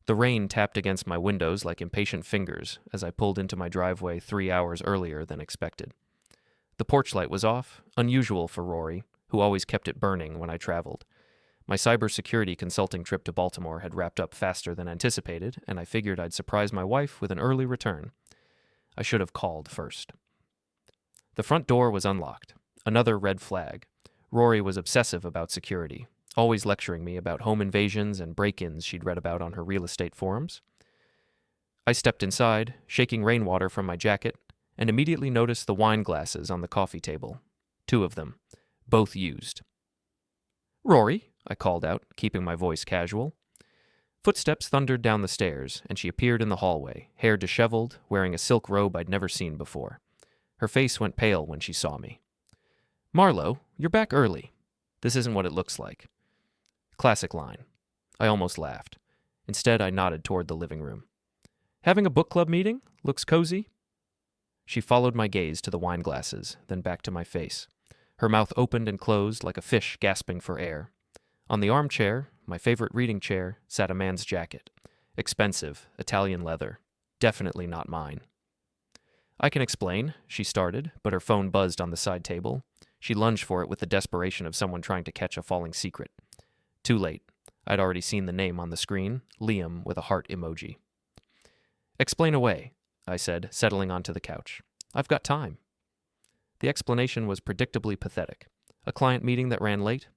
The rain tapped against my windows like impatient fingers as I pulled into my driveway 3 hours earlier than expected. The porch light was off, unusual for Rory, who always kept it burning when I traveled. My cybersecurity consulting trip to Baltimore had wrapped up faster than anticipated, and I figured I'd surprise my wife with an early return. I should have called first. The front door was unlocked. Another red flag. Rory was obsessive about security, always lecturing me about home invasions and break-ins she'd read about on her real estate forums. I stepped inside, shaking rainwater from my jacket, and immediately noticed the wine glasses on the coffee table. 2 of them, both used. "Rory," I called out, keeping my voice casual. Footsteps thundered down the stairs, and she appeared in the hallway, hair disheveled, wearing a silk robe I'd never seen before. Her face went pale when she saw me. "Marlow, you're back early. This isn't what it looks like." Classic line. I almost laughed. Instead, I nodded toward the living room. "Having a book club meeting? Looks cozy." She followed my gaze to the wine glasses, then back to my face. Her mouth opened and closed like a fish gasping for air. On the armchair, my favorite reading chair, sat a man's jacket. Expensive, Italian leather. Definitely not mine. "I can explain," she started, but her phone buzzed on the side table. She lunged for it with the desperation of someone trying to catch a falling secret. Too late. I'd already seen the name on the screen, Liam with a heart emoji. "Explain away," I said, settling onto the couch. "I've got time." The explanation was predictably pathetic. A client meeting that ran late.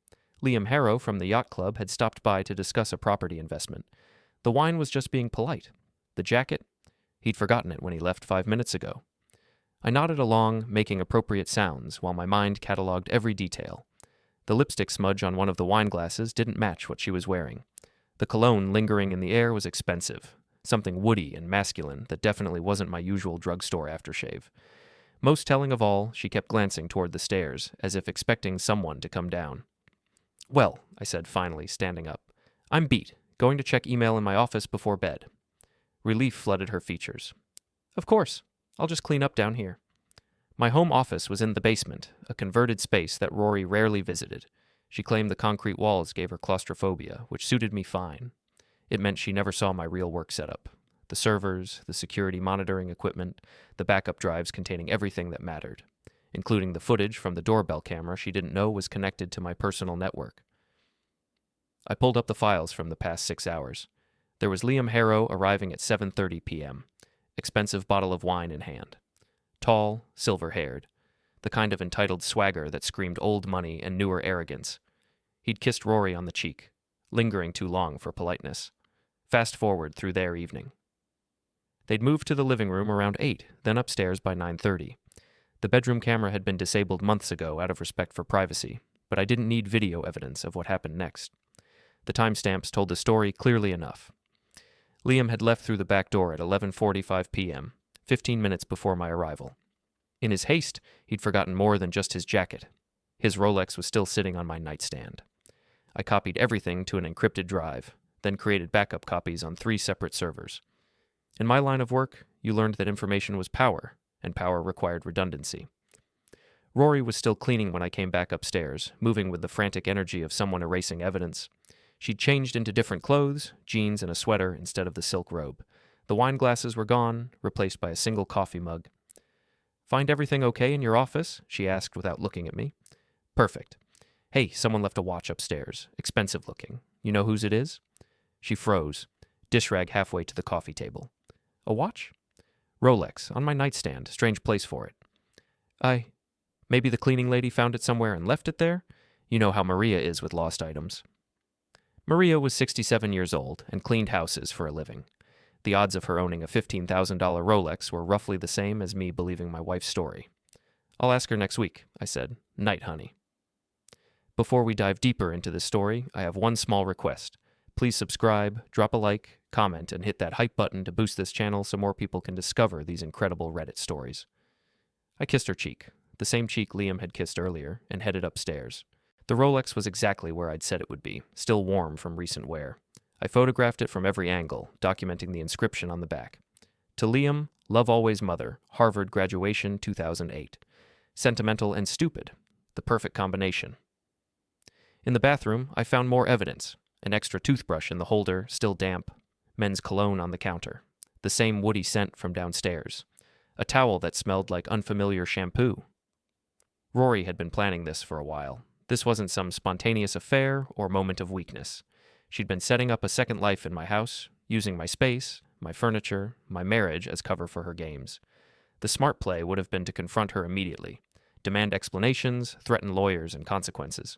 Liam Harrow from the yacht club had stopped by to discuss a property investment. The wine was just being polite. The jacket? He'd forgotten it when he left 5 minutes ago. I nodded along, making appropriate sounds, while my mind catalogued every detail. The lipstick smudge on one of the wine glasses didn't match what she was wearing. The cologne lingering in the air was expensive, something woody and masculine that definitely wasn't my usual drugstore aftershave. Most telling of all, she kept glancing toward the stairs, as if expecting someone to come down. "Well," I said finally, standing up, "I'm beat. Going to check email in my office before bed." Relief flooded her features. "Of course. I'll just clean up down here." My home office was in the basement, a converted space that Rory rarely visited. She claimed the concrete walls gave her claustrophobia, which suited me fine. It meant she never saw my real work setup. The servers, the security monitoring equipment, the backup drives containing everything that mattered, including the footage from the doorbell camera she didn't know was connected to my personal network. I pulled up the files from the past 6 hours. There was Liam Harrow arriving at 7:30 p.m., expensive bottle of wine in hand. Tall, silver-haired, the kind of entitled swagger that screamed old money and newer arrogance. He'd kissed Rory on the cheek, lingering too long for politeness. Fast forward through their evening. They'd moved to the living room around 8, then upstairs by 9:30. The bedroom camera had been disabled months ago out of respect for privacy, but I didn't need video evidence of what happened next. The timestamps told the story clearly enough. Liam had left through the back door at 11:45 p.m., 15 minutes before my arrival. In his haste, he'd forgotten more than just his jacket. His Rolex was still sitting on my nightstand. I copied everything to an encrypted drive, then created backup copies on 3 separate servers. In my line of work, you learned that information was power, and power required redundancy. Rory was still cleaning when I came back upstairs, moving with the frantic energy of someone erasing evidence. She'd changed into different clothes, jeans and a sweater instead of the silk robe. The wine glasses were gone, replaced by a single coffee mug. "Find everything okay in your office?" she asked without looking at me. "Perfect. Hey, someone left a watch upstairs. Expensive looking. You know whose it is?" She froze, dish rag halfway to the coffee table. "A watch?" "Rolex, on my nightstand. Strange place for it." Maybe the cleaning lady found it somewhere and left it there? You know how Maria is with lost items." Maria was 67 years old and cleaned houses for a living. The odds of her owning a $15,000 Rolex were roughly the same as me believing my wife's story. "I'll ask her next week," I said. "Night, honey." Before we dive deeper into this story, I have one small request. Please subscribe, drop a like, comment, and hit that hype button to boost this channel so more people can discover these incredible Reddit stories. I kissed her cheek, the same cheek Liam had kissed earlier, and headed upstairs. The Rolex was exactly where I'd said it would be, still warm from recent wear. I photographed it from every angle, documenting the inscription on the back. "To Liam, love always mother, Harvard graduation 2008. Sentimental and stupid, the perfect combination." In the bathroom, I found more evidence. An extra toothbrush in the holder, still damp. men's cologne on the counter, the same woody scent from downstairs, a towel that smelled like unfamiliar shampoo. Rory had been planning this for a while. This wasn't some spontaneous affair or moment of weakness. She'd been setting up a second life in my house, using my space, my furniture, my marriage as cover for her games. The smart play would have been to confront her immediately, demand explanations, threaten lawyers and consequences.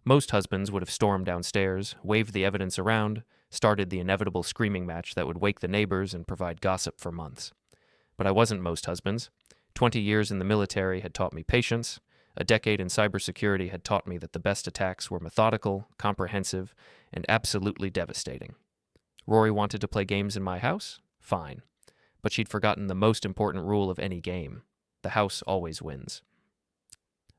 Most husbands would have stormed downstairs, waved the evidence around, started the inevitable screaming match that would wake the neighbors and provide gossip for months. But I wasn't most husbands. 20 years in the military had taught me patience. A decade in cybersecurity had taught me that the best attacks were methodical, comprehensive, and absolutely devastating. Rory wanted to play games in my house? Fine. But she'd forgotten the most important rule of any game. The house always wins.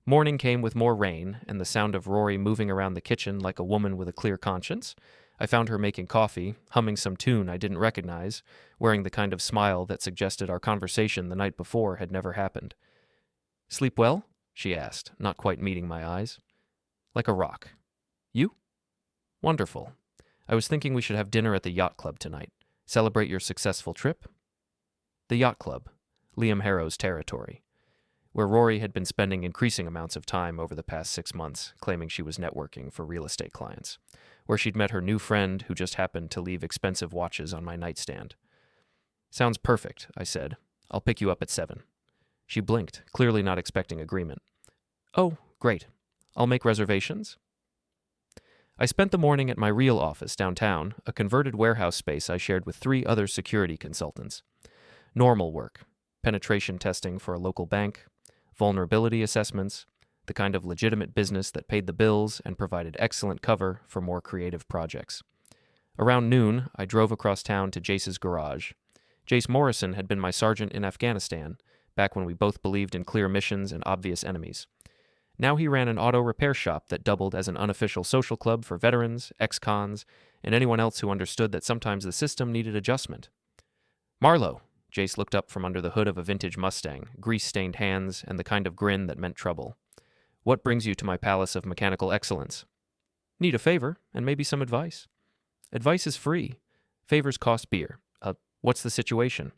Morning came with more rain, and the sound of Rory moving around the kitchen like a woman with a clear conscience. I found her making coffee, humming some tune I didn't recognize, wearing the kind of smile that suggested our conversation the night before had never happened. "Sleep well?" she asked, not quite meeting my eyes. "Like a rock. You?" "Wonderful. I was thinking we should have dinner at the yacht club tonight. Celebrate your successful trip?" The yacht club, Liam Harrow's territory, where Rory had been spending increasing amounts of time over the past 6 months, claiming she was networking for real estate clients, where she'd met her new friend who just happened to leave expensive watches on my nightstand. "Sounds perfect," I said. "I'll pick you up at 7. She blinked, clearly not expecting agreement. "Oh, great. I'll make reservations." I spent the morning at my real office downtown, a converted warehouse space I shared with 3 other security consultants. Normal work, penetration testing for a local bank, vulnerability assessments, the kind of legitimate business that paid the bills and provided excellent cover for more creative projects. Around noon, I drove across town to Jace's garage. Jace Morrison had been my sergeant in Afghanistan, back when we both believed in clear missions and obvious enemies. Now he ran an auto repair shop that doubled as an unofficial social club for veterans, ex-cons, and anyone else who understood that sometimes the system needed adjustment. "Marlow," Jace looked up from under the hood of a vintage Mustang, grease-stained hands, and the kind of grin that meant trouble. "What brings you to my palace of mechanical excellence?" "Need a favor, and maybe some advice." "Advice is free. Favors cost beer. What's the situation?"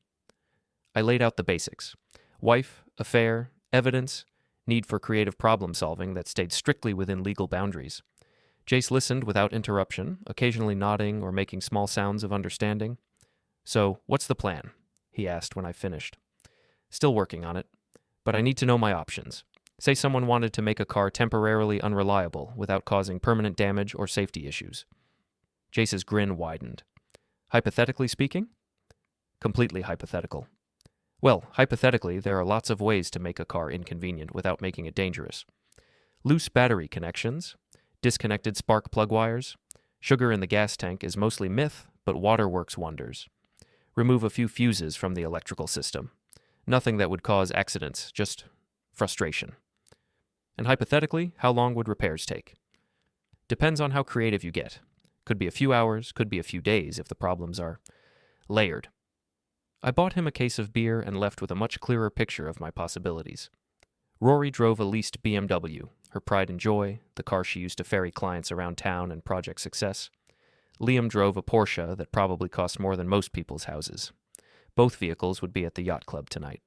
I laid out the basics. Wife, affair, evidence, need for creative problem-solving that stayed strictly within legal boundaries. Jace listened without interruption, occasionally nodding or making small sounds of understanding. "So, what's the plan?" he asked when I finished. "Still working on it, but I need to know my options. Say someone wanted to make a car temporarily unreliable without causing permanent damage or safety issues." Jace's grin widened. "Hypothetically speaking?" "Completely hypothetical." "Well, hypothetically, there are lots of ways to make a car inconvenient without making it dangerous. Loose battery connections, disconnected spark plug wires, sugar in the gas tank is mostly myth, but water works wonders. Remove a few fuses from the electrical system. Nothing that would cause accidents, just frustration." "And hypothetically, how long would repairs take?" "Depends on how creative you get. Could be a few hours, could be a few days if the problems are layered." I bought him a case of beer and left with a much clearer picture of my possibilities. Rory drove a leased BMW, her pride and joy, the car she used to ferry clients around town and project success. Liam drove a Porsche that probably cost more than most people's houses. Both vehicles would be at the yacht club tonight.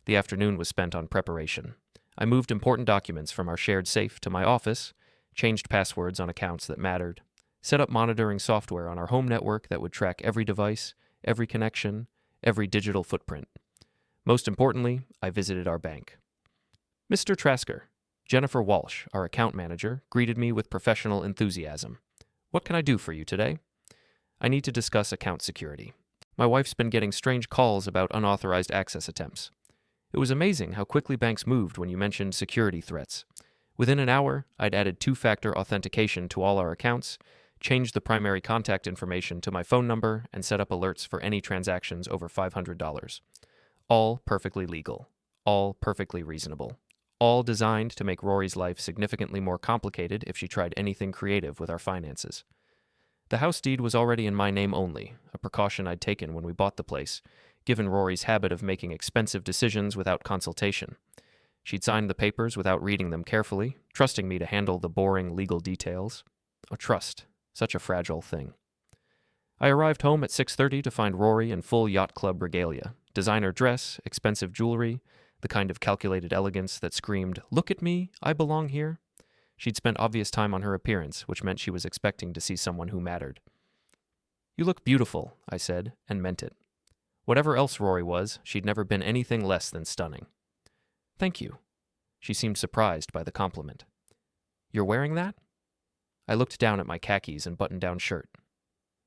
The afternoon was spent on preparation. I moved important documents from our shared safe to my office, changed passwords on accounts that mattered, set up monitoring software on our home network that would track every device, every connection, every digital footprint. Most importantly, I visited our bank. "Mr. Trasker," Jennifer Walsh, our account manager, greeted me with professional enthusiasm. "What can I do for you today?" "I need to discuss account security. My wife's been getting strange calls about unauthorized access attempts. It was amazing how quickly banks moved when you mentioned security threats. Within an hour, I'd added 2-factor authentication to all our accounts, changed the primary contact information to my phone number, and set up alerts for any transactions over $500. All perfectly legal. All perfectly reasonable. All designed to make Rory's life significantly more complicated if she tried anything creative with our finances. The house deed was already in my name only, a precaution I'd taken when we bought the place, given Rory's habit of making expensive decisions without consultation. She'd signed the papers without reading them carefully, trusting me to handle the boring legal details. Trust. Such a fragile thing. I arrived home at 6:30 to find Rory in full yacht club regalia, designer dress, expensive jewelry, the kind of calculated elegance that screamed, "Look at me, I belong here." She'd spent obvious time on her appearance, which meant she was expecting to see someone who mattered. "You look beautiful," I said, and meant it. Whatever else Rory was, she'd never been anything less than stunning. "Thank you." She seemed surprised by the compliment. "You're wearing that?" I looked down at my khakis and button-down shirt.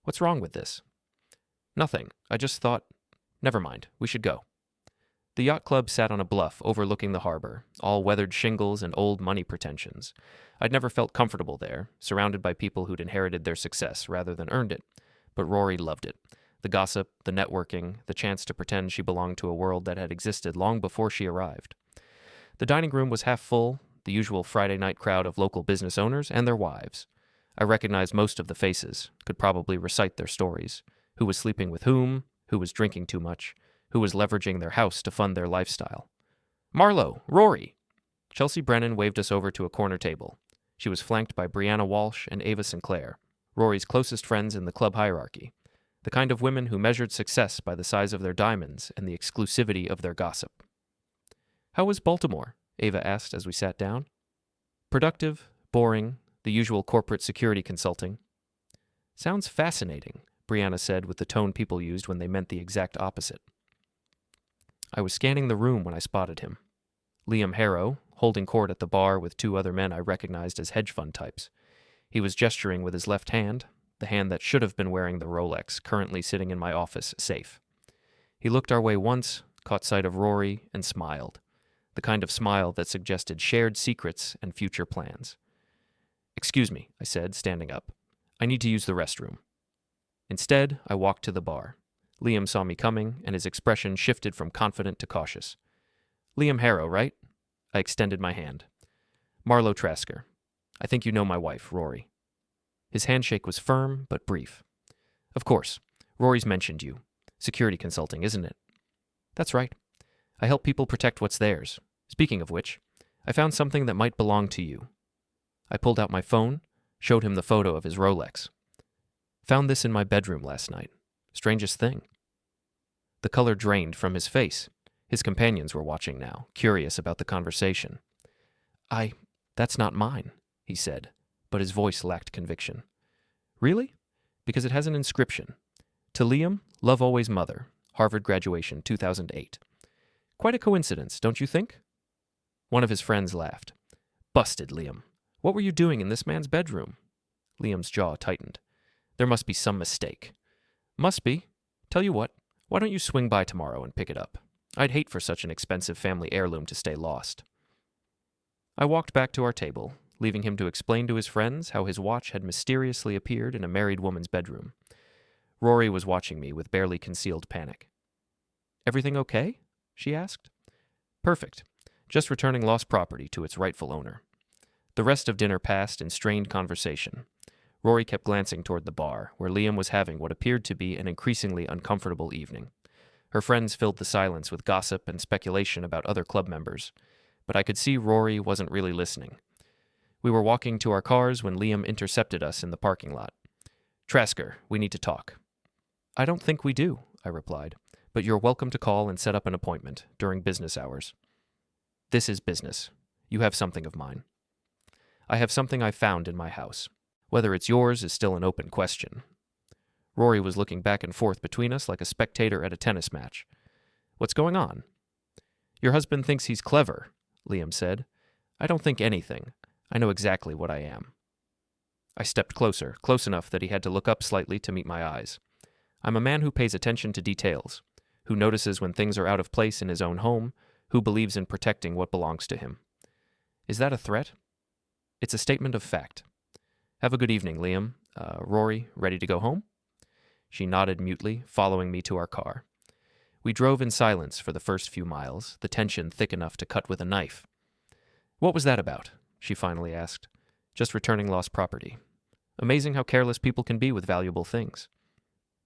"What's wrong with this?" "Nothing. I just thought... Never mind. We should go." The yacht club sat on a bluff overlooking the harbor, all weathered shingles and old money pretensions. I'd never felt comfortable there, surrounded by people who'd inherited their success rather than earned it. But Rory loved it. The gossip, the networking, the chance to pretend she belonged to a world that had existed long before she arrived. The dining room was half full, the usual Friday night crowd of local business owners and their wives. I recognized most of the faces, could probably recite their stories. Who was sleeping with whom, who was drinking too much, who was leveraging their house to fund their lifestyle. "Marlow! Rory!" Chelsea Brennan waved us over to a corner table. She was flanked by Brianna Walsh and Ava Sinclair, Rory's closest friends in the club hierarchy, the kind of women who measured success by the size of their diamonds and the exclusivity of their gossip. "How was Baltimore?" Ava asked as we sat down. "Productive, boring, the usual corporate security consulting." "Sounds fascinating," Brianna said with the tone people used when they meant the exact opposite. I was scanning the room when I spotted him. Liam Harrow, holding court at the bar with two other men I recognized as hedge fund types. He was gesturing with his left hand, the hand that should have been wearing the Rolex, currently sitting in my office safe. He looked our way once, caught sight of Rory, and smiled, the kind of smile that suggested shared secrets and future plans. "Excuse me," I said, standing up. "I need to use the restroom." Instead, I walked to the bar. Liam saw me coming, and his expression shifted from confident to cautious. "Liam Harrow, right?" I extended my hand. "Marlow Trasker. I think you know my wife, Rory." His handshake was firm, but brief. "Of course. Rory's mentioned you. Security consulting, isn't it?" "That's right. I help people protect what's theirs. Speaking of which, I found something that might belong to you." I pulled out my phone, showed him the photo of his Rolex. "Found this in my bedroom last night. Strangest thing." The color drained from his face. His companions were watching now, curious about the conversation. That's not mine," he said, but his voice lacked conviction. "Really? Because it has an inscription. To Liam, love always mother, Harvard graduation 2008. Quite a coincidence, don't you think?" One of his friends laughed. "Busted, Liam. What were you doing in this man's bedroom?" Liam's jaw tightened. "There must be some mistake." "Must be. Tell you what, why don't you swing by tomorrow and pick it up? I'd hate for such an expensive family heirloom to stay lost." I walked back to our table, leaving him to explain to his friends how his watch had mysteriously appeared in a married woman's bedroom. Rory was watching me with barely concealed panic. "Everything okay?" she asked. "Perfect. Just returning lost property to its rightful owner." The rest of dinner passed in strained conversation. Rory kept glancing toward the bar, where Liam was having what appeared to be an increasingly uncomfortable evening. Her friends filled the silence with gossip and speculation about other club members, but I could see Rory wasn't really listening. We were walking to our cars when Liam intercepted us in the parking lot. "Trasker, we need to talk." "I don't think we do," I replied, "but you're welcome to call and set up an appointment during business hours." "This is business. You have something of mine." "I have something I found in my house. Whether it's yours is still an open question." Rory was looking back and forth between us like a spectator at a tennis match. "What's going on?" "Your husband thinks he's clever," Liam said. "I don't think anything. I know exactly what I am." I stepped closer, close enough that he had to look up slightly to meet my eyes. I'm a man who pays attention to details, who notices when things are out of place in his own home, who believes in protecting what belongs to him. Is that a threat? It's a statement of fact. "Have a good evening, Liam. Rory, ready to go home?" She nodded mutely, following me to our car. We drove in silence for the first few miles, the tension thick enough to cut with a knife. "What was that about?" she finally asked. "Just returning lost property. Amazing how careless people can be with valuable things."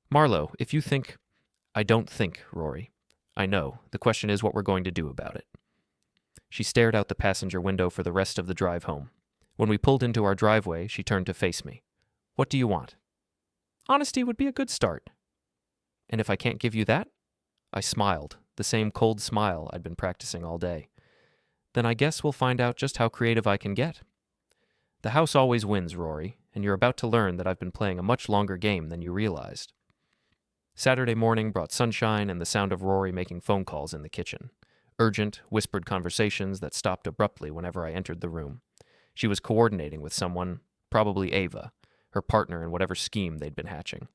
"Marlow, if you think—" "I don't think, Rory. I know. The question is what we're going to do about it." She stared out the passenger window for the rest of the drive home. When we pulled into our driveway, she turned to face me. "What do you want?" Honesty would be a good start. And if I can't give you that? I smiled, the same cold smile I'd been practicing all day. Then I guess we'll find out just how creative I can get. The house always wins, Rory, and you're about to learn that I've been playing a much longer game than you realized. Saturday morning brought sunshine and the sound of Rory making phone calls in the kitchen. Urgent, whispered conversations that stopped abruptly whenever I entered the room. She was coordinating with someone, probably Ava, her partner in whatever scheme they'd been hatching.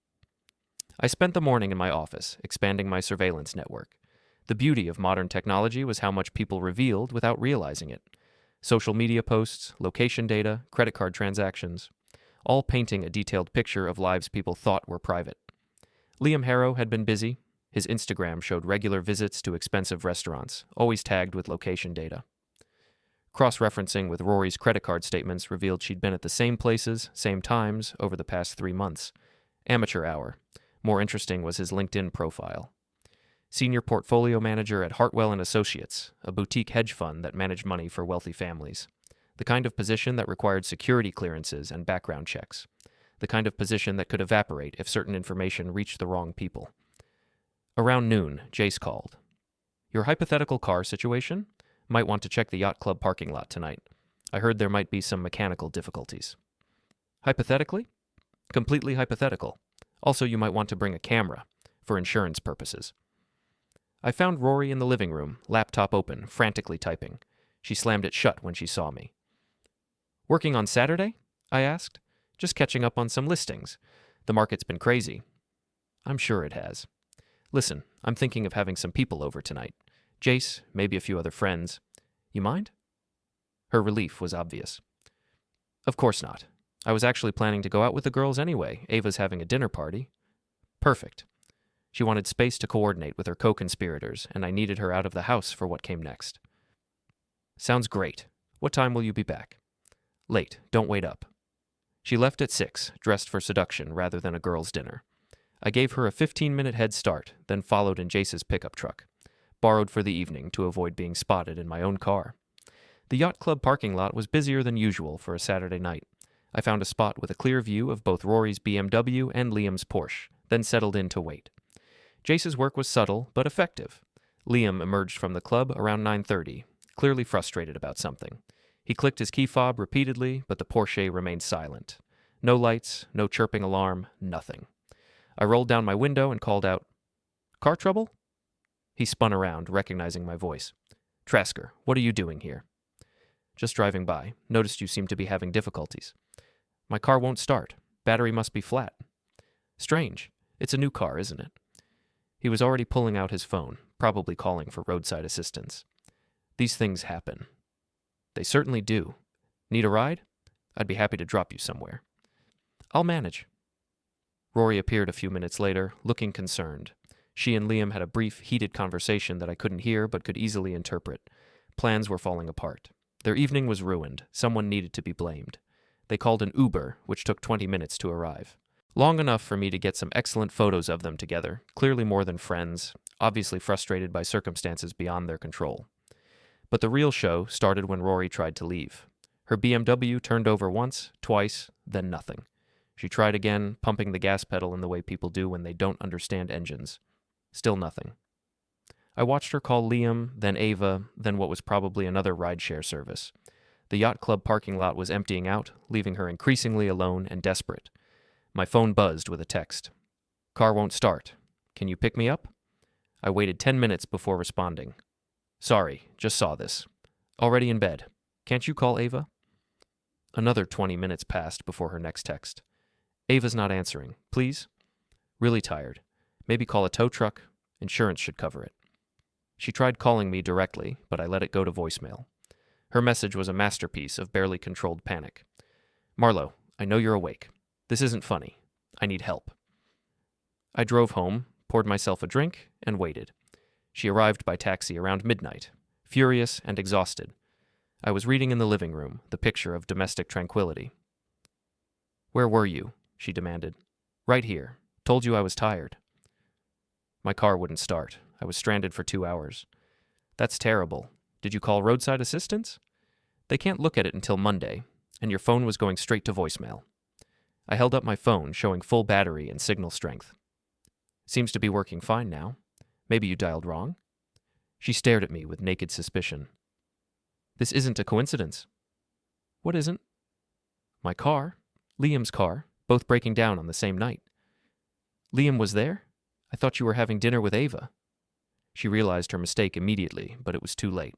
I spent the morning in my office, expanding my surveillance network. The beauty of modern technology was how much people revealed without realizing it. Social media posts, location data, credit card transactions, all painting a detailed picture of lives people thought were private. Liam Harrow had been busy. His Instagram showed regular visits to expensive restaurants, always tagged with location data. Cross-referencing with Rory's credit card statements revealed she'd been at the same places, same times, over the past 3 months. Amateur hour. More interesting was his LinkedIn profile. Senior portfolio manager at Hartwell & Associates, a boutique hedge fund that managed money for wealthy families. The kind of position that required security clearances and background checks. The kind of position that could evaporate if certain information reached the wrong people. Around noon, Jace called. Your hypothetical car situation? Might want to check the yacht club parking lot tonight. I heard there might be some mechanical difficulties. Hypothetically? Completely hypothetical. Also, you might want to bring a camera, for insurance purposes. I found Rory in the living room, laptop open, frantically typing. She slammed it shut when she saw me. Working on Saturday? I asked. Just catching up on some listings. The market's been crazy. I'm sure it has. Listen, I'm thinking of having some people over tonight. Jace, maybe a few other friends. You mind? Her relief was obvious. Of course not. I was actually planning to go out with the girls anyway. Ava's having a dinner party. Perfect. She wanted space to coordinate with her co-conspirators, and I needed her out of the house for what came next. Sounds great. What time will you be back? Late. Don't wait up. She left at 6, dressed for seduction rather than a girls' dinner. I gave her a 15-minute head start, then followed in Jace's pickup truck. Borrowed for the evening to avoid being spotted in my own car. The yacht club parking lot was busier than usual for a Saturday night. I found a spot with a clear view of both Rory's BMW and Liam's Porsche, then settled in to wait. Jace's work was subtle, but effective. Liam emerged from the club around 9:30, clearly frustrated about something. He clicked his key fob repeatedly, but the Porsche remained silent. No lights, no chirping alarm, nothing. I rolled down my window and called out, "Car trouble?" He spun around, recognizing my voice. "Trasker, what are you doing here?" "Just driving by. Noticed you seem to be having difficulties." "My car won't start. Battery must be flat." "Strange. It's a new car, isn't it?" He was already pulling out his phone, probably calling for roadside assistance. These things happen. They certainly do. Need a ride? I'd be happy to drop you somewhere. I'll manage. Rory appeared a few minutes later, looking concerned. She and Liam had a brief, heated conversation that I couldn't hear but could easily interpret. Plans were falling apart. Their evening was ruined. Someone needed to be blamed. They called an Uber, which took 20 minutes to arrive. Long enough for me to get some excellent photos of them together, clearly more than friends, obviously frustrated by circumstances beyond their control. But the real show started when Rory tried to leave. Her BMW turned over once, twice, then nothing. She tried again, pumping the gas pedal in the way people do when they don't understand engines. Still nothing. I watched her call Liam, then Ava, then what was probably another rideshare service. The yacht club parking lot was emptying out, leaving her increasingly alone and desperate. My phone buzzed with a text. "Car won't start. Can you pick me up?" I waited 10 minutes before responding. "Sorry, just saw this. Already in bed. Can't you call Ava?" Another 20 minutes passed before her next text. "Ava's not answering. Please? Really tired. Maybe call a tow truck. Insurance should cover it." She tried calling me directly, but I let it go to voicemail. Her message was a masterpiece of barely controlled panic. "Marlow, I know you're awake. This isn't funny. I need help." I drove home, poured myself a drink, and waited. She arrived by taxi around midnight, furious and exhausted. I was reading in the living room, the picture of domestic tranquility. "Where were you?" she demanded. "Right here. Told you I was tired." My car wouldn't start. I was stranded for 2 hours. "That's terrible. Did you call roadside assistance?" "They can't look at it until Monday, and your phone was going straight to voicemail." I held up my phone, showing full battery and signal strength. Seems to be working fine now. Maybe you dialed wrong? She stared at me with naked suspicion. This isn't a coincidence. What isn't? My car, Liam's car, both breaking down on the same night. Liam was there? I thought you were having dinner with Ava. She realized her mistake immediately, but it was too late.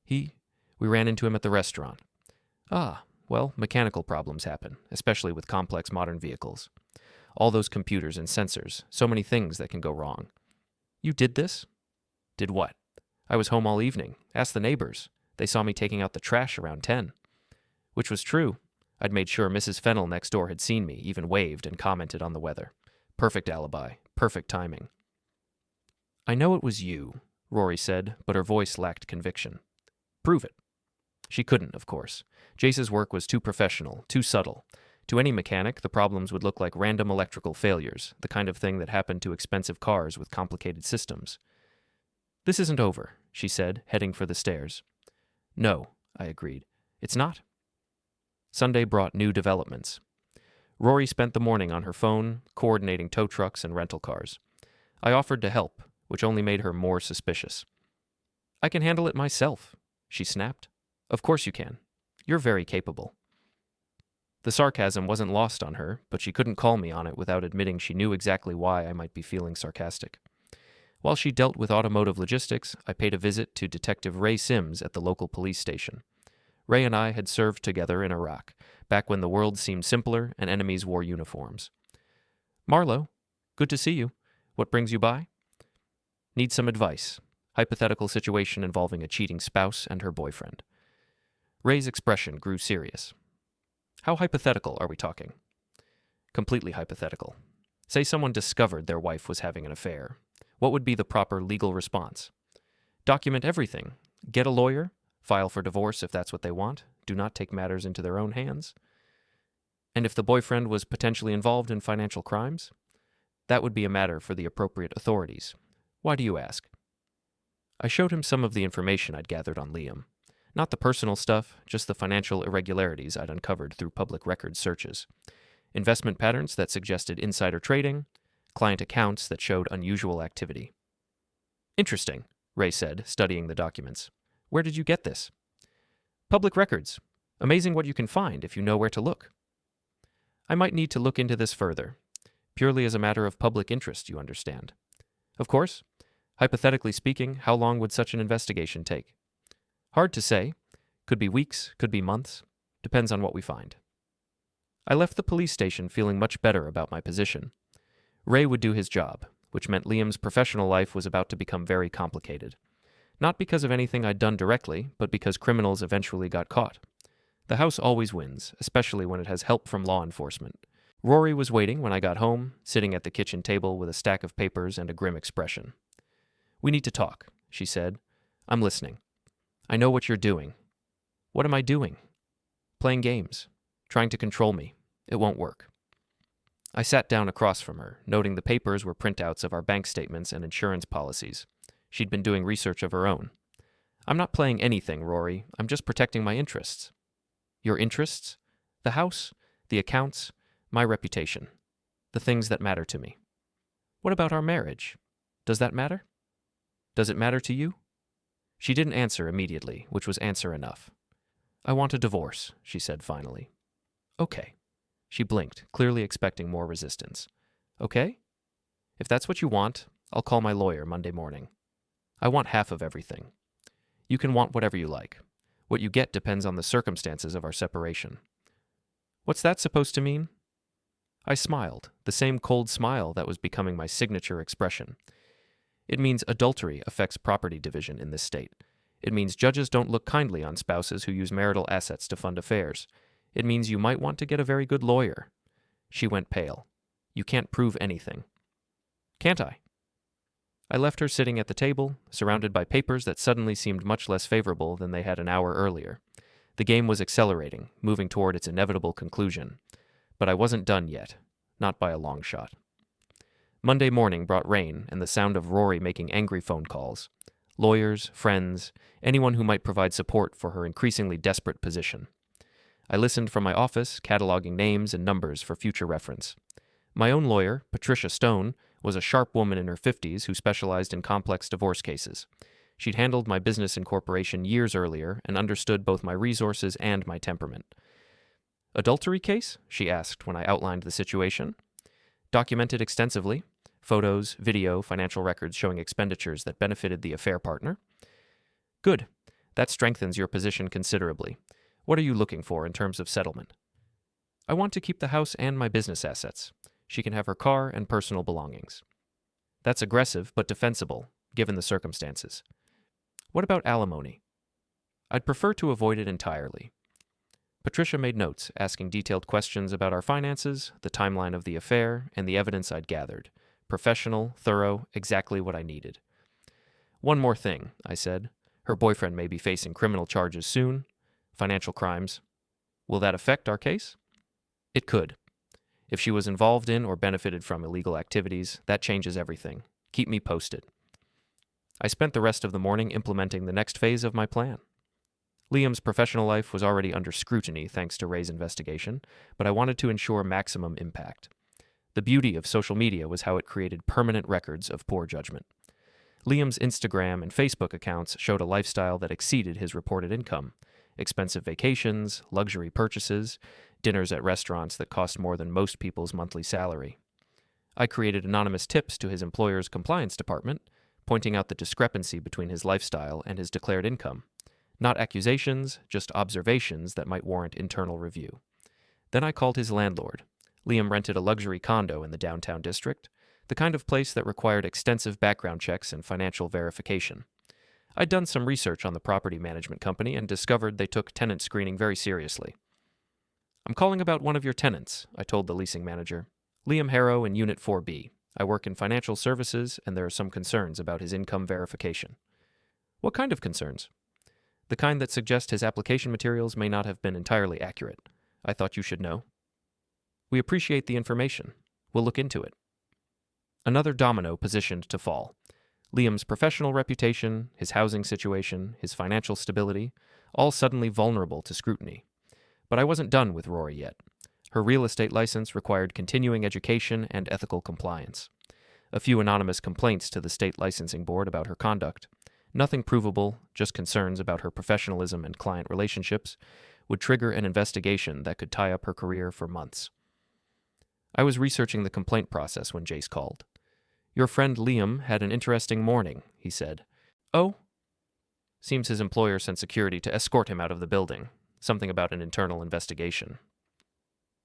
We ran into him at the restaurant. Ah, well, mechanical problems happen, especially with complex modern vehicles. All those computers and sensors, so many things that can go wrong. You did this? Did what? I was home all evening. Ask the neighbors. They saw me taking out the trash around 10. Which was true. I'd made sure Mrs. Fennell next door had seen me, even waved and commented on the weather. Perfect alibi. Perfect timing. I know it was you, Rory said, but her voice lacked conviction. Prove it. She couldn't, of course. Jace's work was too professional, too subtle. To any mechanic, the problems would look like random electrical failures, the kind of thing that happened to expensive cars with complicated systems. This isn't over, she said, heading for the stairs. No, I agreed. It's not. Sunday brought new developments. Rory spent the morning on her phone, coordinating tow trucks and rental cars. I offered to help, which only made her more suspicious. I can handle it myself, she snapped. Of course you can. You're very capable. The sarcasm wasn't lost on her, but she couldn't call me on it without admitting she knew exactly why I might be feeling sarcastic. While she dealt with automotive logistics, I paid a visit to Detective Ray Sims at the local police station. Ray and I had served together in Iraq, back when the world seemed simpler and enemies wore uniforms. Marlow, good to see you. What brings you by? Need some advice. Hypothetical situation involving a cheating spouse and her boyfriend. Ray's expression grew serious. How hypothetical are we talking? Completely hypothetical. Say someone discovered their wife was having an affair. What would be the proper legal response? Document everything. Get a lawyer. File for divorce if that's what they want. Do not take matters into their own hands. And if the boyfriend was potentially involved in financial crimes? That would be a matter for the appropriate authorities. Why do you ask? I showed him some of the information I'd gathered on Liam. Not the personal stuff, just the financial irregularities I'd uncovered through public records searches. Investment patterns that suggested insider trading, client accounts that showed unusual activity. Interesting, Ray said, studying the documents. Where did you get this? Public records. Amazing what you can find if you know where to look. I might need to look into this further. Purely as a matter of public interest, you understand. Of course. Hypothetically speaking, how long would such an investigation take? Hard to say. Could be weeks, could be months. Depends on what we find. I left the police station feeling much better about my position. Ray would do his job, which meant Liam's professional life was about to become very complicated. Not because of anything I'd done directly, but because criminals eventually got caught. The house always wins, especially when it has help from law enforcement. Rory was waiting when I got home, sitting at the kitchen table with a stack of papers and a grim expression. We need to talk, she said. I'm listening. I know what you're doing. What am I doing? Playing games. Trying to control me. It won't work. I sat down across from her, noting the papers were printouts of our bank statements and insurance policies. She'd been doing research of her own. I'm not playing anything, Rory. I'm just protecting my interests. Your interests? The house, the accounts, my reputation. The things that matter to me. What about our marriage? Does that matter? Does it matter to you? She didn't answer immediately, which was answer enough. I want a divorce, she said finally. Okay. She blinked, clearly expecting more resistance. Okay? If that's what you want, I'll call my lawyer Monday morning. I want half of everything. You can want whatever you like. What you get depends on the circumstances of our separation. What's that supposed to mean? I smiled, the same cold smile that was becoming my signature expression. It means adultery affects property division in this state. It means judges don't look kindly on spouses who use marital assets to fund affairs. It means you might want to get a very good lawyer. She went pale. You can't prove anything. Can't I? I left her sitting at the table, surrounded by papers that suddenly seemed much less favorable than they had an hour earlier. The game was accelerating, moving toward its inevitable conclusion. But I wasn't done yet, not by a long shot. Monday morning brought rain and the sound of Rory making angry phone calls. Lawyers, friends, anyone who might provide support for her increasingly desperate position. I listened from my office, cataloging names and numbers for future reference. My own lawyer, Patricia Stone, was a sharp woman in her 50s who specialized in complex divorce cases. She'd handled my business incorporation years earlier and understood both my resources and my temperament. Adultery case? She asked when I outlined the situation. Documented extensively. Photos, video, financial records showing expenditures that benefited the affair partner. Good. That strengthens your position considerably. What are you looking for in terms of settlement? I want to keep the house and my business assets. She can have her car and personal belongings. That's aggressive but defensible, given the circumstances. What about alimony? I'd prefer to avoid it entirely. Patricia made notes, asking detailed questions about our finances, the timeline of the affair, and the evidence I'd gathered. Professional, thorough, exactly what I needed. One more thing, I said. Her boyfriend may be facing criminal charges soon. Financial crimes. Will that affect our case? It could. If she was involved in or benefited from illegal activities, that changes everything. Keep me posted. I spent the rest of the morning implementing the next phase of my plan. Liam's professional life was already under scrutiny thanks to Ray's investigation, but I wanted to ensure maximum impact. The beauty of social media was how it created permanent records of poor judgment. Liam's Instagram and Facebook accounts showed a lifestyle that exceeded his reported income. Expensive vacations, luxury purchases, dinners at restaurants that cost more than most people's monthly salary. I created anonymous tips to his employer's compliance department, pointing out the discrepancy between his lifestyle and his declared income. Not accusations, just observations that might warrant internal review. Then I called his landlord. Liam rented a luxury condo in the downtown district, the kind of place that required extensive background checks and financial verification. I'd done some research on the property management company and discovered they took tenant screening very seriously. I'm calling about one of your tenants, I told the leasing manager. Liam Harrow in Unit 4B. I work in financial services, and there are some concerns about his income verification. What kind of concerns? The kind that suggest his application materials may not have been entirely accurate. I thought you should know. We appreciate the information. We'll look into it. Another domino positioned to fall. Liam's professional reputation, his housing situation, his financial stability, all suddenly vulnerable to scrutiny. But I wasn't done with Rory yet. Her real estate license required continuing education and ethical compliance. A few anonymous complaints to the state licensing board about her conduct. Nothing provable, just concerns about her professionalism and client relationships, would trigger an investigation that could tie up her career for months. I was researching the complaint process when Jace called. Your friend Liam had an interesting morning, he said. Oh? Seems his employer sent security to escort him out of the building. Something about an internal investigation.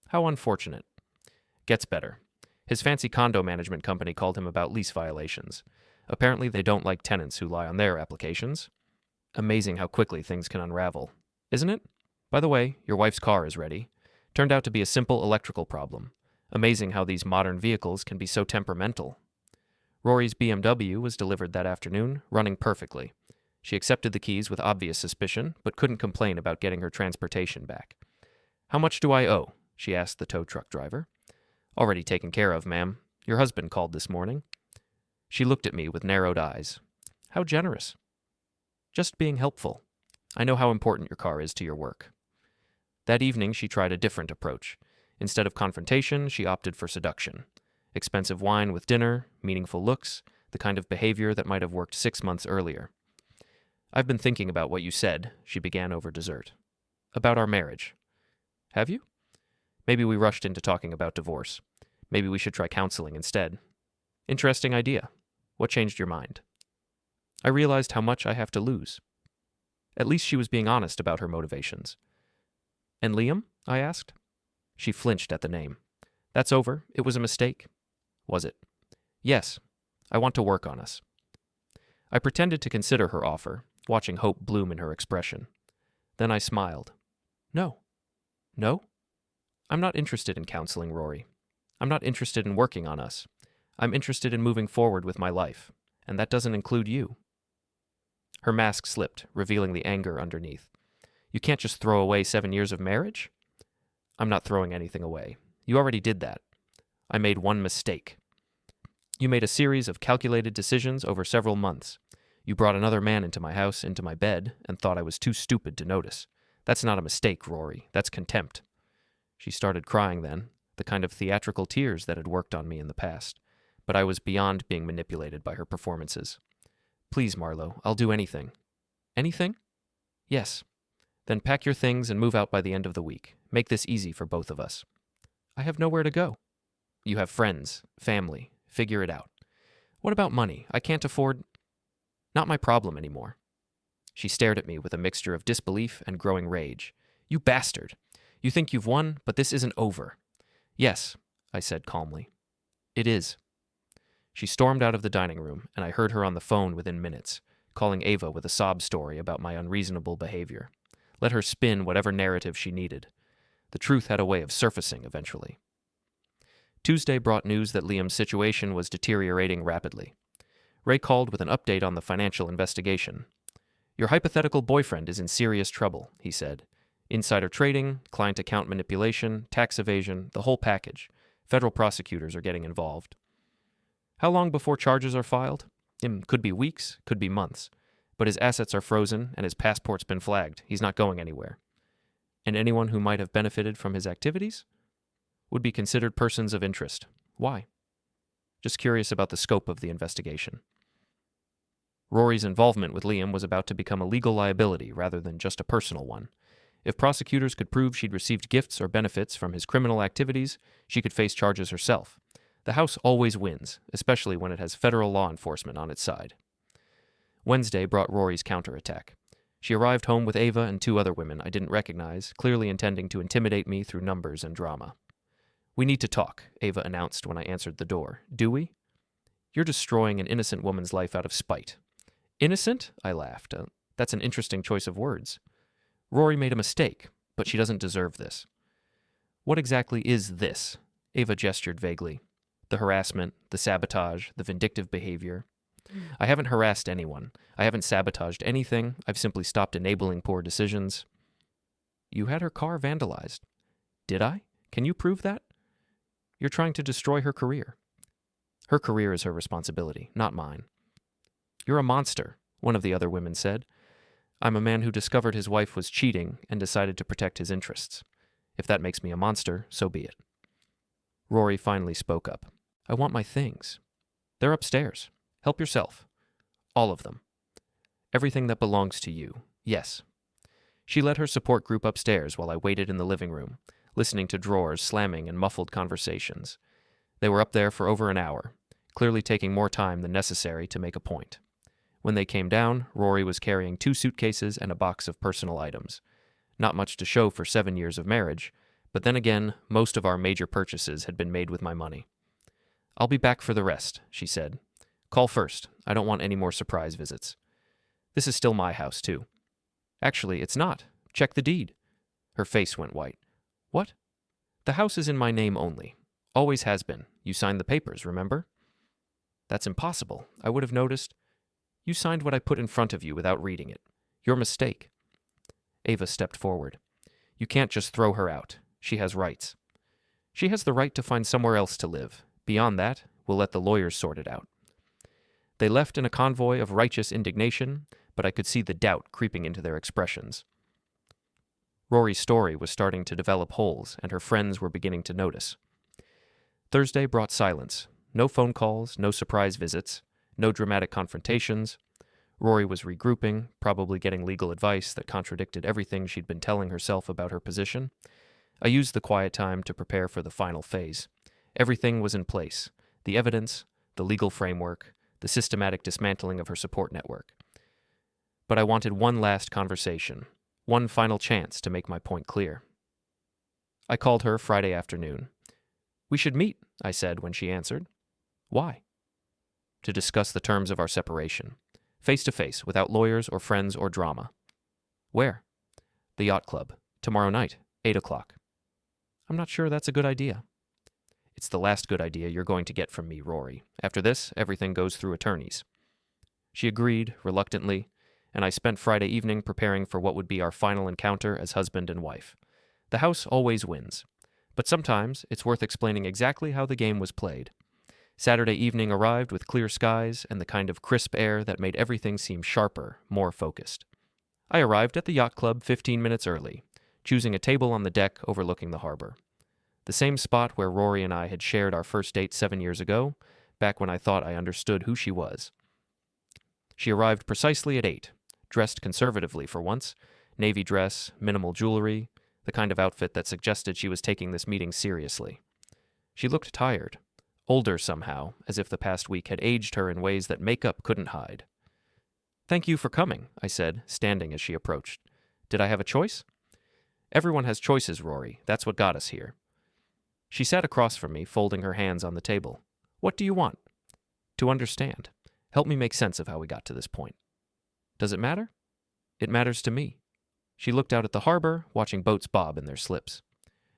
How unfortunate. Gets better. His fancy condo management company called him about lease violations. Apparently they don't like tenants who lie on their applications. Amazing how quickly things can unravel. Isn't it? By the way, your wife's car is ready. Turned out to be a simple electrical problem. Amazing how these modern vehicles can be so temperamental. Rory's BMW was delivered that afternoon, running perfectly. She accepted the keys with obvious suspicion, but couldn't complain about getting her transportation back. How much do I owe? She asked the tow truck driver. Already taken care of, ma'am. Your husband called this morning. She looked at me with narrowed eyes. How generous. Just being helpful. I know how important your car is to your work. That evening, she tried a different approach. Instead of confrontation, she opted for seduction. Expensive wine with dinner, meaningful looks, the kind of behavior that might have worked 6 months earlier. I've been thinking about what you said, she began over dessert. About our marriage. Have you? Maybe we rushed into talking about divorce. Maybe we should try counseling instead. Interesting idea. What changed your mind? I realized how much I have to lose. At least she was being honest about her motivations. And Liam? I asked. She flinched at the name. That's over. It was a mistake. Was it? Yes. I want to work on us. I pretended to consider her offer, watching hope bloom in her expression. Then I smiled. No. No? I'm not interested in counseling, Rory. I'm not interested in working on us. I'm interested in moving forward with my life, and that doesn't include you. Her mask slipped, revealing the anger underneath. You can't just throw away 7 years of marriage? I'm not throwing anything away. You already did that. I made one mistake. You made a series of calculated decisions over several months. You brought another man into my house, into my bed, and thought I was too stupid to notice. That's not a mistake, Rory. That's contempt. She started crying then, the kind of theatrical tears that had worked on me in the past. But I was beyond being manipulated by her performances. Please, Marlow, I'll do anything. Anything? Yes. Then pack your things and move out by the end of the week. Make this easy for both of us. I have nowhere to go. You have friends, family. Figure it out. What about money? I can't afford... Not my problem anymore. She stared at me with a mixture of disbelief and growing rage. You bastard! You think you've won, but this isn't over. Yes, I said calmly. It is. She stormed out of the dining room, and I heard her on the phone within minutes, calling Ava with a sob story about my unreasonable behavior. Let her spin whatever narrative she needed. The truth had a way of surfacing eventually. Tuesday brought news that Liam's situation was deteriorating rapidly. Ray called with an update on the financial investigation. Your hypothetical boyfriend is in serious trouble, he said. Insider trading, client account manipulation, tax evasion, the whole package. Federal prosecutors are getting involved. How long before charges are filed? Could be weeks, could be months. But his assets are frozen and his passport's been flagged. He's not going anywhere. And anyone who might have benefited from his activities would be considered persons of interest. Why? Just curious about the scope of the investigation. Rory's involvement with Liam was about to become a legal liability rather than just a personal one. If prosecutors could prove she'd received gifts or benefits from his criminal activities, she could face charges herself. The House always wins, especially when it has federal law enforcement on its side. Wednesday brought Rory's counterattack. She arrived home with Ava and 2 other women I didn't recognize, clearly intending to intimidate me through numbers and drama. We need to talk, Ava announced when I answered the door. Do we? You're destroying an innocent woman's life out of spite. Innocent? I laughed. That's an interesting choice of words. Rory made a mistake, but she doesn't deserve this. What exactly is this? Ava gestured vaguely. The harassment, the sabotage, the vindictive behavior. I haven't harassed anyone. I haven't sabotaged anything. I've simply stopped enabling poor decisions. You had her car vandalized. Did I? Can you prove that? You're trying to destroy her career. Her career is her responsibility, not mine. You're a monster, one of the other women said. I'm a man who discovered his wife was cheating and decided to protect his interests. If that makes me a monster, so be it. Rory finally spoke up. I want my things. They're upstairs. Help yourself. All of them. Everything that belongs to you. Yes. She led her support group upstairs while I waited in the living room, listening to drawers slamming and muffled conversations. They were up there for over an hour, clearly taking more time than necessary to make a point. When they came down, Rory was carrying 2 suitcases and a box of personal items. Not much to show for 7 years of marriage, but then again, most of our major purchases had been made with my money. I'll be back for the rest, she said. Call first. I don't want any more surprise visits. This is still my house, too. Actually, it's not. Check the deed. Her face went white. What? The house is in my name only. Always has been. You signed the papers, remember? That's impossible. I would have noticed. You signed what I put in front of you without reading it. Your mistake. Ava stepped forward. You can't just throw her out. She has rights. She has the right to find somewhere else to live. Beyond that, we'll let the lawyers sort it out. They left in a convoy of righteous indignation, but I could see the doubt creeping into their expressions. Rory's story was starting to develop holes, and her friends were beginning to notice. Thursday brought silence. No phone calls, no surprise visits, no dramatic confrontations. Rory was regrouping, probably getting legal advice that contradicted everything she'd been telling herself about her position. I used the quiet time to prepare for the final phase. Everything was in place. The evidence, the legal framework, the systematic dismantling of her support network. But I wanted one last conversation, one final chance to make my point clear. I called her Friday afternoon. We should meet, I said when she answered. Why? To discuss the terms of our separation. Face to face, without lawyers or friends or drama. Where? The yacht club. Tomorrow night, 8 o'clock. I'm not sure that's a good idea. It's the last good idea you're going to get from me, Rory. After this, everything goes through attorneys. She agreed, reluctantly, and I spent Friday evening preparing for what would be our final encounter as husband and wife. The house always wins, but sometimes it's worth explaining exactly how the game was played. Saturday evening arrived with clear skies and the kind of crisp air that made everything seem sharper, more focused. I arrived at the yacht club 15 minutes early, choosing a table on the deck overlooking the harbor. The same spot where Rory and I had shared our first date 7 years ago, back when I thought I understood who she was. She arrived precisely at 8, dressed conservatively for once, navy dress, minimal jewelry, the kind of outfit that suggested she was taking this meeting seriously. She looked tired, older somehow, as if the past week had aged her in ways that makeup couldn't hide. "Thank you for coming," I said, standing as she approached. "Did I have a choice?" "Everyone has choices, Rory. That's what got us here." She sat across from me, folding her hands on the table. "What do you want?" "To understand. Help me make sense of how we got to this point." "Does it matter?" "It matters to me." She looked out at the harbor, watching boats bob in their slips.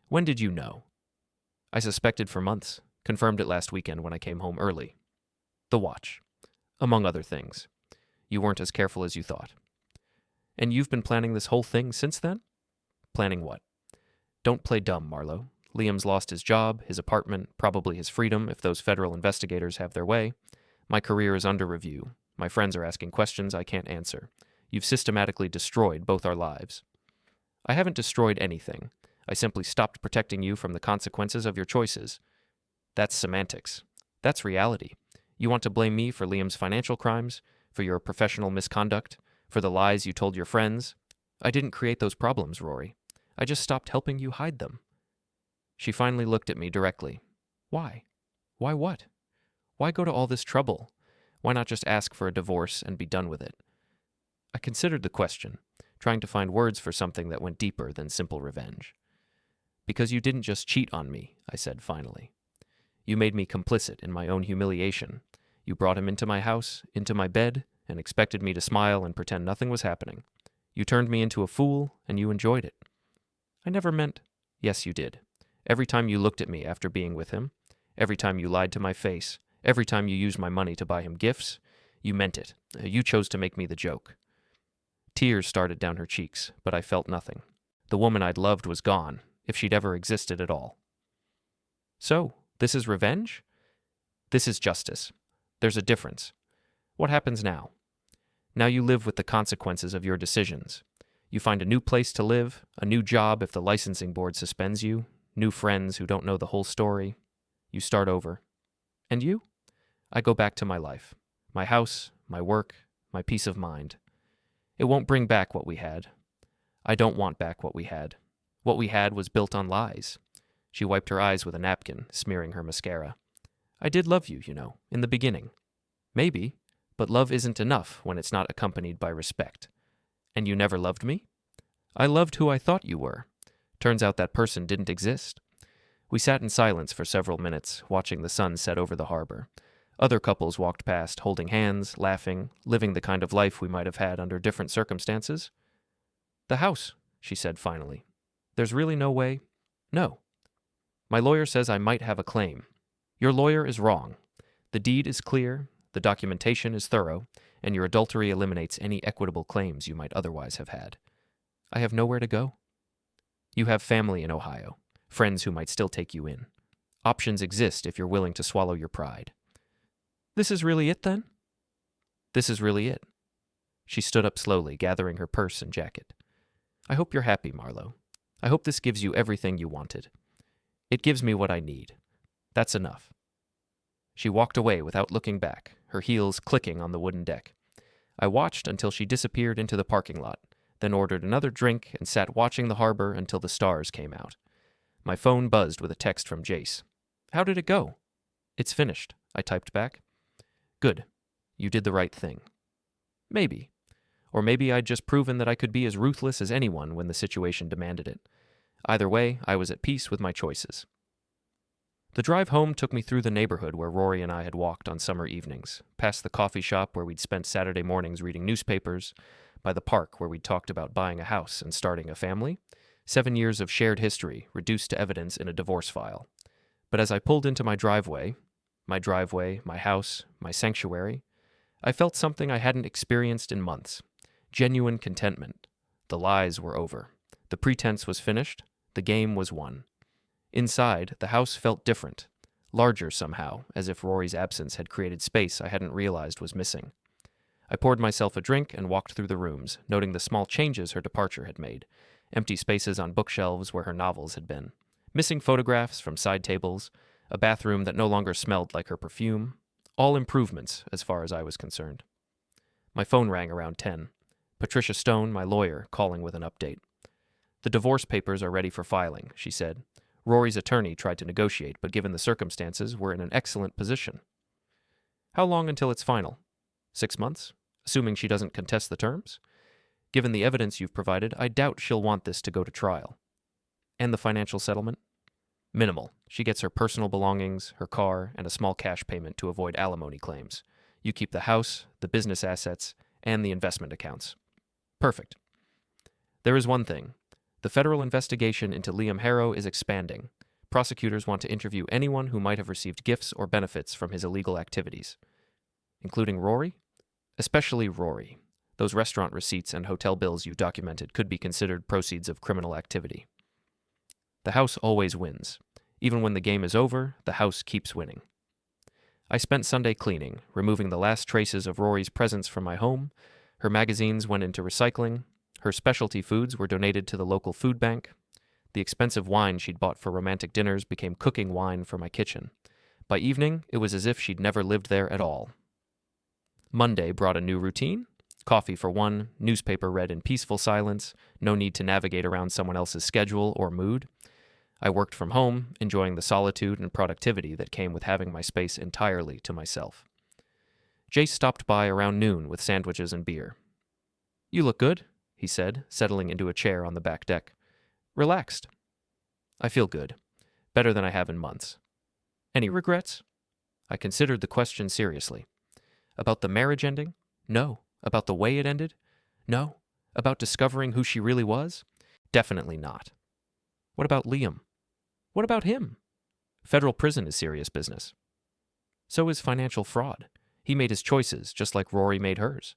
"When did you know?" "I suspected for months. Confirmed it last weekend when I came home early." "The watch. Among other things. You weren't as careful as you thought." "And you've been planning this whole thing since then?" "Planning what?" "Don't play dumb, Marlow. Liam's lost his job, his apartment, probably his freedom if those federal investigators have their way. My career is under review. My friends are asking questions I can't answer. You've systematically destroyed both our lives." "I haven't destroyed anything. I simply stopped protecting you from the consequences of your choices." "That's semantics. That's reality. You want to blame me for Liam's financial crimes, for your professional misconduct, for the lies you told your friends. I didn't create those problems, Rory. I just stopped helping you hide them." She finally looked at me directly. "Why? Why what? Why go to all this trouble? Why not just ask for a divorce and be done with it?" I considered the question, trying to find words for something that went deeper than simple revenge. "Because you didn't just cheat on me," I said finally. "You made me complicit in my own humiliation. You brought him into my house, into my bed, and expected me to smile and pretend nothing was happening. You turned me into a fool, and you enjoyed it." "I never meant—" "Yes, you did. Every time you looked at me after being with him, every time you lied to my face, every time you used my money to buy him gifts, you meant it. You chose to make me the joke." Tears started down her cheeks, but I felt nothing. The woman I'd loved was gone, if she'd ever existed at all. "So, this is revenge?" "This is justice. There's a difference. What happens now? Now you live with the consequences of your decisions. You find a new place to live, a new job if the licensing board suspends you, new friends who don't know the whole story. You start over. And you?" "I go back to my life. My house, my work, my peace of mind. It won't bring back what we had. I don't want back what we had. What we had was built on lies." She wiped her eyes with a napkin, smearing her mascara. "I did love you, in the beginning. Maybe, but love isn't enough when it's not accompanied by respect. And you never loved me?" "I loved who I thought you were. Turns out that person didn't exist." We sat in silence for several minutes, watching the sun set over the harbor. Other couples walked past, holding hands, laughing, living the kind of life we might have had under different circumstances. "The house," she said finally. "There's really no way—" "No. My lawyer says I might have a claim." "Your lawyer is wrong. The deed is clear, the documentation is thorough, and your adultery eliminates any equitable claims you might otherwise have had." "I have nowhere to go." "You have family in Ohio, friends who might still take you in. Options exist if you're willing to swallow your pride." "This is really it, then?" "This is really it." She stood up slowly, gathering her purse and jacket. "I hope you're happy, Marlow. I hope this gives you everything you wanted. It gives me what I need. That's enough." She walked away without looking back, her heels clicking on the wooden deck. I watched until she disappeared into the parking lot, then ordered another drink and sat watching the harbor until the stars came out. My phone buzzed with a text from Jace. "How did it go?" "It's finished," I typed back. "Good. You did the right thing." Maybe. Or maybe I'd just proven that I could be as ruthless as anyone when the situation demanded it. Either way, I was at peace with my choices. The drive home took me through the neighborhood where Rory and I had walked on summer evenings, past the coffee shop where we'd spent Saturday mornings reading newspapers, by the park where we'd talked about buying a house and starting a family, 7 years of shared history reduced to evidence in a divorce file. But as I pulled into my driveway, my house, my sanctuary, I felt something I hadn't experienced in months. Genuine contentment. The lies were over. The pretense was finished. The game was won. Inside, the house felt different, larger somehow, as if Rory's absence had created space I hadn't realized was missing. I poured myself a drink and walked through the rooms, noting the small changes her departure had made. Empty spaces on bookshelves where her novels had been. Missing photographs from side tables. A bathroom that no longer smelled like her perfume. All improvements, as far as I was concerned. My phone rang around 10. Patricia Stone, my lawyer, calling with an update. The divorce papers are ready for filing, she said. Rory's attorney tried to negotiate, but given the circumstances, we're in an excellent position. How long until it's final? 6 months? Assuming she doesn't contest the terms? Given the evidence you've provided, I doubt she'll want this to go to trial. And the financial settlement? Minimal. She gets her personal belongings, her car, and a small cash payment to avoid alimony claims. You keep the house, the business assets, and the investment accounts. Perfect. There is one thing. The federal investigation into Liam Harrow is expanding. Prosecutors want to interview anyone who might have received gifts or benefits from his illegal activities. Including Rory? Especially Rory. Those restaurant receipts and hotel bills you documented could be considered proceeds of criminal activity. The house always wins. Even when the game is over, the house keeps winning. I spent Sunday cleaning, removing the last traces of Rory's presence from my home. Her magazines went into recycling. Her specialty foods were donated to the local food bank. The expensive wine she'd bought for romantic dinners became cooking wine for my kitchen. By evening, it was as if she'd never lived there at all. Monday brought a new routine. Coffee for one, newspaper read in peaceful silence, no need to navigate around someone else's schedule or mood. I worked from home, enjoying the solitude and productivity that came with having my space entirely to myself. Jace stopped by around noon with sandwiches and beer. "You look good," he said, settling into a chair on the back deck. "Relaxed." "I feel good. Better than I have in months." "Any regrets?" I considered the question seriously. About the marriage ending? No. About the way it ended? No. About discovering who she really was? Definitely not. What about Liam? What about him? Federal prison is serious business. So is financial fraud. He made his choices, just like Rory made hers.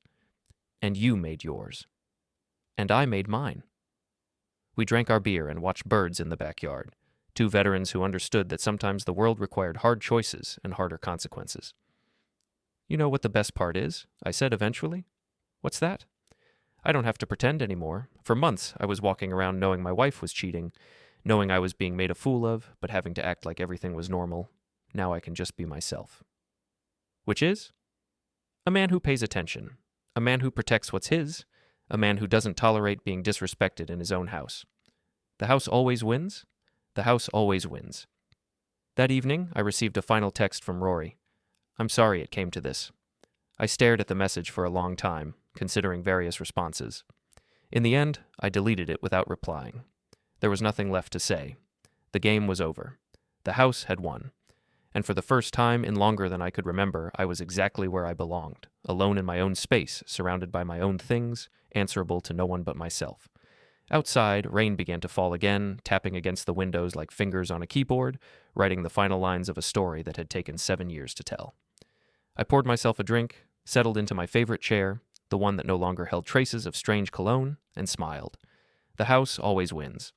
And you made yours. And I made mine. We drank our beer and watched birds in the backyard, two veterans who understood that sometimes the world required hard choices and harder consequences. "You know what the best part is?" I said eventually. "What's that?" "I don't have to pretend anymore. For months, I was walking around knowing my wife was cheating, knowing I was being made a fool of, but having to act like everything was normal. Now I can just be myself." Which is? A man who pays attention. A man who protects what's his. A man who doesn't tolerate being disrespected in his own house. The house always wins? The house always wins. That evening, I received a final text from Rory. "I'm sorry it came to this." I stared at the message for a long time, considering various responses. In the end, I deleted it without replying. There was nothing left to say. The game was over. The house had won. And for the first time in longer than I could remember, I was exactly where I belonged, alone in my own space, surrounded by my own things, answerable to no one but myself. Outside, rain began to fall again, tapping against the windows like fingers on a keyboard, writing the final lines of a story that had taken 7 years to tell. I poured myself a drink, settled into my favorite chair, the one that no longer held traces of strange cologne, and smiled. The house always wins.